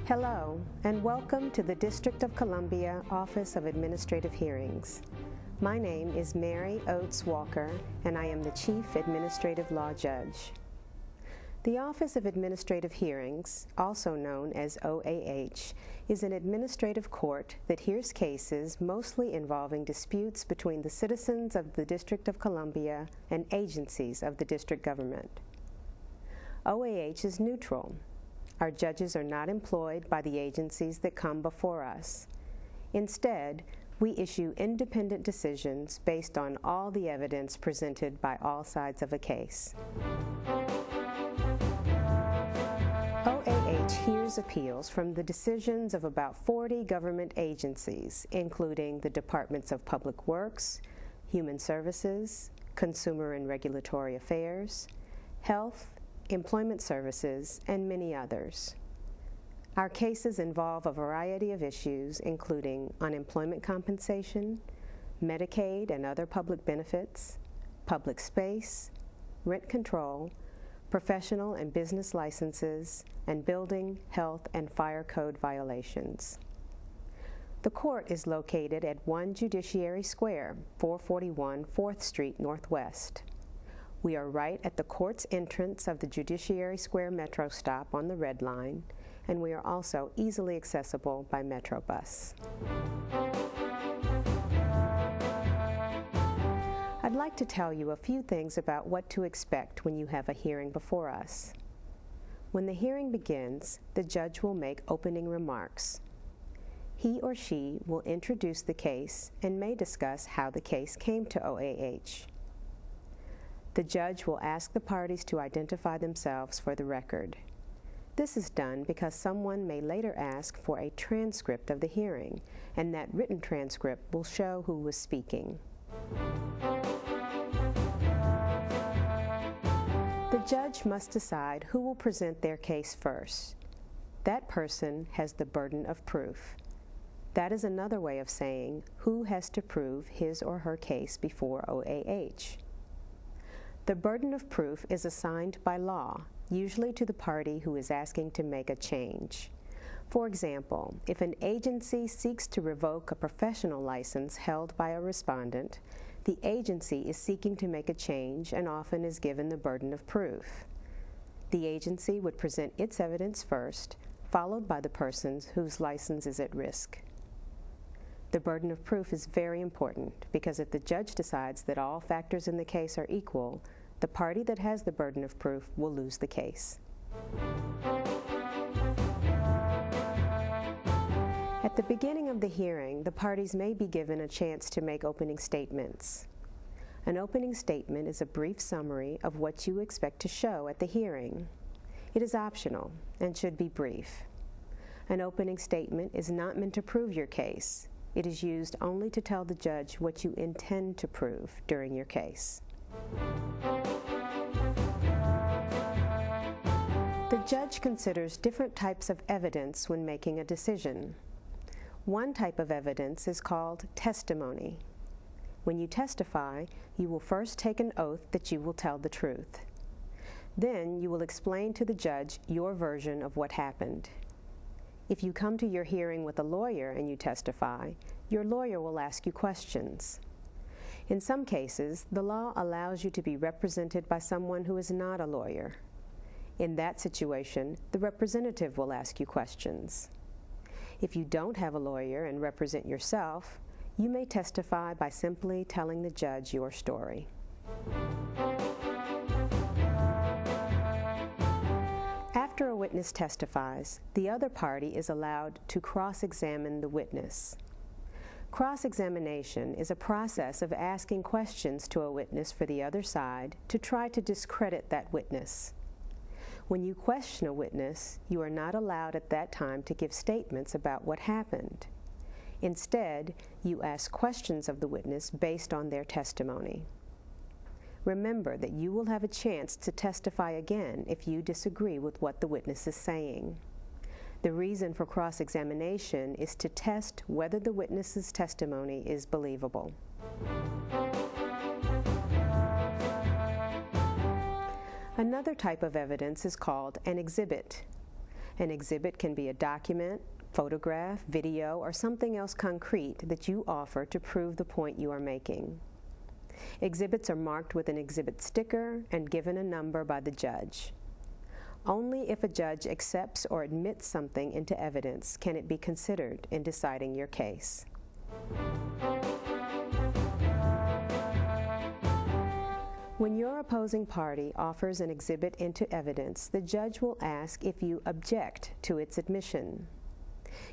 Hello, and welcome to the District of Columbia Office of Administrative Hearings. My name is Mary Oates Walker, and I am the Chief Administrative Law Judge. The Office of Administrative Hearings, also known as OAH, is an administrative court that hears cases mostly involving disputes between the citizens of the District of Columbia and agencies of the district government. OAH is neutral. Our judges are not employed by the agencies that come before us. Instead, we issue independent decisions based on all the evidence presented by all sides of a case. OAH hears appeals from the decisions of about 40 government agencies, including the Departments of Public Works, Human Services, Consumer and Regulatory Affairs, Health, Employment Services, and many others. Our cases involve a variety of issues, including unemployment compensation, Medicaid and other public benefits, public space, rent control, professional and business licenses, and building, health, and fire code violations. The court is located at 1 Judiciary Square, 441 4th Street Northwest. We are right at the court's entrance of the Judiciary Square Metro stop on the Red Line, and we are also easily accessible by Metrobus. I'd like to tell you a few things about what to expect when you have a hearing before us. When the hearing begins, the judge will make opening remarks. He or she will introduce the case and may discuss how the case came to OAH. The judge will ask the parties to identify themselves for the record. This is done because someone may later ask for a transcript of the hearing, and that written transcript will show who was speaking. The judge must decide who will present their case first. That person has the burden of proof. That is another way of saying who has to prove his or her case before OAH. The burden of proof is assigned by law, usually to the party who is asking to make a change. For example, if an agency seeks to revoke a professional license held by a respondent, the agency is seeking to make a change and often is given the burden of proof. The agency would present its evidence first, followed by the person whose license is at risk. The burden of proof is very important because if the judge decides that all factors in the case are equal, the party that has the burden of proof will lose the case. At the beginning of the hearing, the parties may be given a chance to make opening statements. An opening statement is a brief summary of what you expect to show at the hearing. It is optional and should be brief. An opening statement is not meant to prove your case. It is used only to tell the judge what you intend to prove during your case. The judge considers different types of evidence when making a decision. One type of evidence is called testimony. When you testify, you will first take an oath that you will tell the truth. Then you will explain to the judge your version of what happened. If you come to your hearing with a lawyer and you testify, your lawyer will ask you questions. In some cases, the law allows you to be represented by someone who is not a lawyer. In that situation, the representative will ask you questions. If you don't have a lawyer and represent yourself, you may testify by simply telling the judge your story. After a witness testifies, the other party is allowed to cross-examine the witness. Cross-examination is a process of asking questions to a witness for the other side to try to discredit that witness. When you question a witness, you are not allowed at that time to give statements about what happened. Instead, you ask questions of the witness based on their testimony. Remember that you will have a chance to testify again if you disagree with what the witness is saying. The reason for cross-examination is to test whether the witness's testimony is believable. Another type of evidence is called an exhibit. An exhibit can be a document, photograph, video, or something else concrete that you offer to prove the point you are making. Exhibits are marked with an exhibit sticker and given a number by the judge. Only if a judge accepts or admits something into evidence can it be considered in deciding your case. When your opposing party offers an exhibit into evidence, the judge will ask if you object to its admission.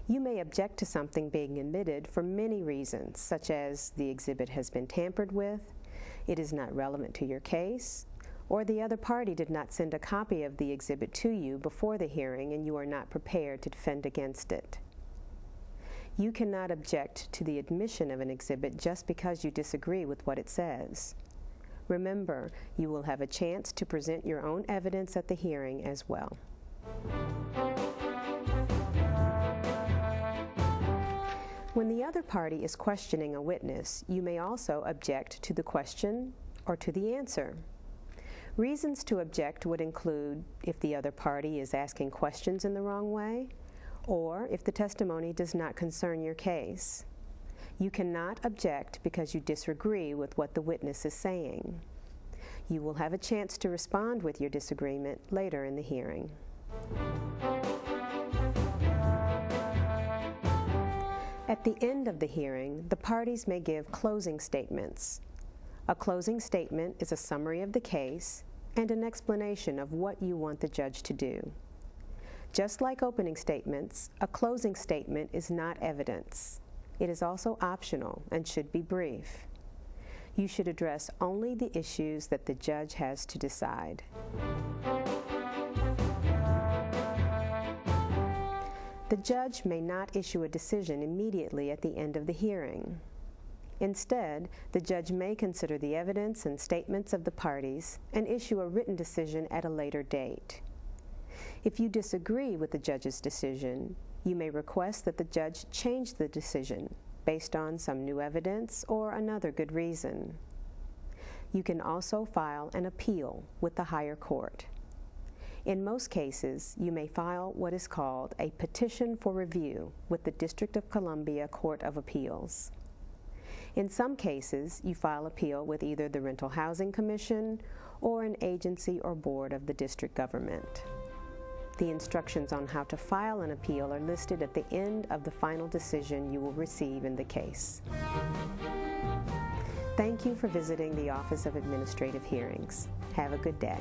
You may object to something being admitted for many reasons, such as the exhibit has been tampered with, it is not relevant to your case, or the other party did not send a copy of the exhibit to you before the hearing and you are not prepared to defend against it. You cannot object to the admission of an exhibit just because you disagree with what it says. Remember, you will have a chance to present your own evidence at the hearing as well. When the other party is questioning a witness, you may also object to the question or to the answer. Reasons to object would include if the other party is asking questions in the wrong way, or if the testimony does not concern your case. You cannot object because you disagree with what the witness is saying. You will have a chance to respond with your disagreement later in the hearing. At the end of the hearing, the parties may give closing statements. A closing statement is a summary of the case and an explanation of what you want the judge to do. Just like opening statements, a closing statement is not evidence. It is also optional and should be brief. You should address only the issues that the judge has to decide. The judge may not issue a decision immediately at the end of the hearing. Instead, the judge may consider the evidence and statements of the parties and issue a written decision at a later date. If you disagree with the judge's decision, you may request that the judge change the decision based on some new evidence or another good reason. You can also file an appeal with the higher court. In most cases, you may file what is called a petition for review with the District of Columbia Court of Appeals. In some cases, you file appeal with either the Rental Housing Commission or an agency or board of the district government. The instructions on how to file an appeal are listed at the end of the final decision you will receive in the case. Thank you for visiting the Office of Administrative Hearings. Have a good day.